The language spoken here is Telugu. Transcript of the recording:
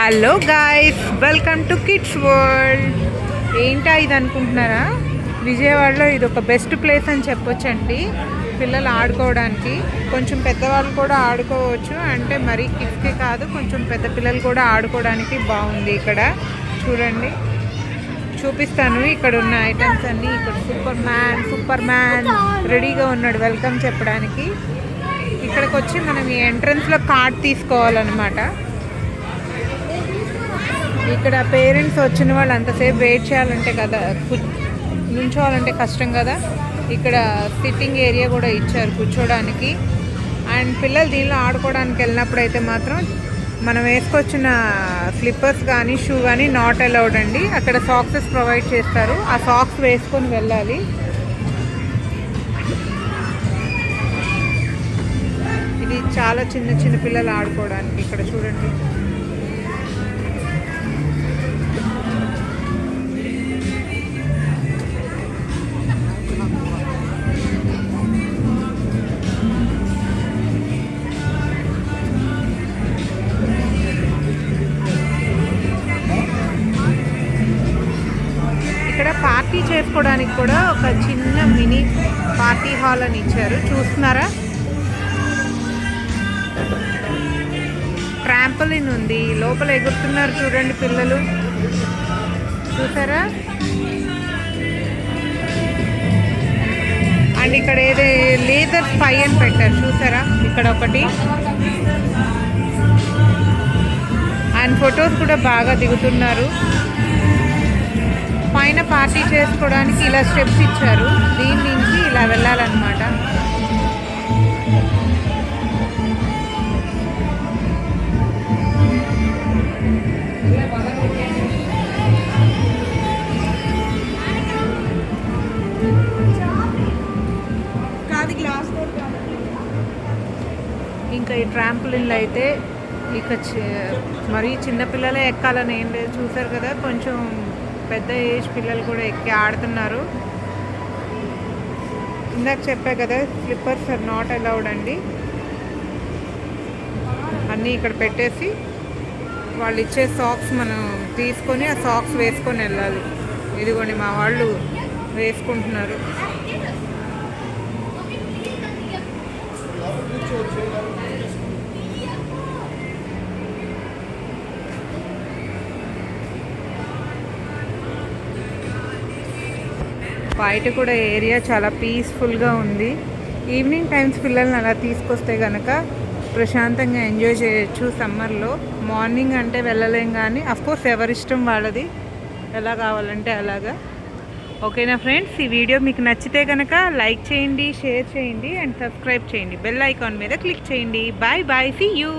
Hello guys, welcome to kids world. ఏంటా ఇది అనుకుంటున్నారా? విజయవాడలో ఇది ఒక బెస్ట్ ప్లేస్ అని చెప్పొచ్చండి. పిల్లలు ఆడుకోవడానికి, కొంచెం పెద్దవాళ్ళు కూడా ఆడుకోవచ్చు. అంటే మరీ కిడ్స్కి కాదు, కొంచెం పెద్ద పిల్లలు కూడా ఆడుకోవడానికి బాగుంది. ఇక్కడ చూడండి, చూపిస్తాను. ఇక్కడ ఉన్న ఐటమ్స్ అన్నీ. ఇక్కడ సూపర్ మ్యాన్ రెడీగా ఉన్నాడు వెల్కమ్ చెప్పడానికి. ఇక్కడికి వచ్చి మనం ఈ ఎంట్రన్స్లో కార్డ్ తీసుకోవాలన్నమాట. ఇక్కడ పేరెంట్స్ వచ్చిన వాళ్ళు అంతసేపు వెయిట్ చేయాలంటే కదా, నుంచోవాలంటే కష్టం కదా. ఇక్కడ సిట్టింగ్ ఏరియా కూడా ఇచ్చారు కూర్చోడానికి. అండ్ పిల్లలు దీనిలో ఆడుకోవడానికి వెళ్ళినప్పుడు అయితే మాత్రం మనం వేసుకొచ్చిన స్లిప్పర్స్ కానీ షూ కానీ నాట్ అలౌడ్ అండి. అక్కడ సాక్సెస్ ప్రొవైడ్ చేస్తారు, ఆ సాక్స్ వేసుకొని వెళ్ళాలి. ఇది చాలా చిన్న పిల్లలు ఆడుకోవడానికి. ఇక్కడ చూడండి, ఇక్కడ పార్టీ చేసుకోవడానికి కూడా ఒక చిన్న మినీ పార్టీ హాల్ అని ఇచ్చారు. చూస్తున్నారా? ట్రాంపోలిన్ ఉంది, లోపల ఎగురుతున్నారు చూడండి పిల్లలు. చూసారా? అండ్ ఇక్కడ ఏదో లేజర్ స్పై అని పెట్టారు చూసారా? ఇక్కడ ఒకటి. అండ్ ఫొటోస్ కూడా బాగా దిగుతున్నారు. పైన పార్టీ చేసుకోవడానికి ఇలా స్టెప్స్ ఇచ్చారు, దీని నుంచి ఇలా వెళ్ళాలన్నమాట. ఇంకా ఈ ట్రాంపోలిన్లో అయితే ఇక మరీ చిన్నపిల్లలే ఎక్కాలని ఏం లేదు. చూసారు కదా, కొంచెం పెద్ద ఏజ్ పిల్లలు కూడా ఎక్కి ఆడుతున్నారు. ఇందాక చెప్పా కదా, స్లిప్పర్స్ ఆర్ నాట్ అలౌడ్ అండి. అన్నీ ఇక్కడ పెట్టేసి వాళ్ళు ఇచ్చే సాక్స్ మనం తీసుకొని ఆ సాక్స్ వేసుకొని వెళ్ళాలి. ఇదిగోండి మా వాళ్ళు వేసుకుంటున్నారు. బయట కూడా ఏరియా చాలా పీస్ఫుల్గా ఉంది. ఈవినింగ్ టైమ్స్ పిల్లల్ని అలా తీసుకొస్తే కనుక ప్రశాంతంగా ఎంజాయ్ చేయొచ్చు సమ్మర్లో. మార్నింగ్ అంటే వెళ్ళలేం, కానీ అఫ్కోర్స్ ఎవరిష్టం వాళ్ళది, ఎలా కావాలంటే అలాగా. ఓకేనా ఫ్రెండ్స్, ఈ వీడియో మీకు నచ్చితే కనుక లైక్ చేయండి, షేర్ చేయండి అండ్ సబ్స్క్రైబ్ చేయండి. బెల్ ఐకాన్ మీద క్లిక్ చేయండి. Bye bye, see you.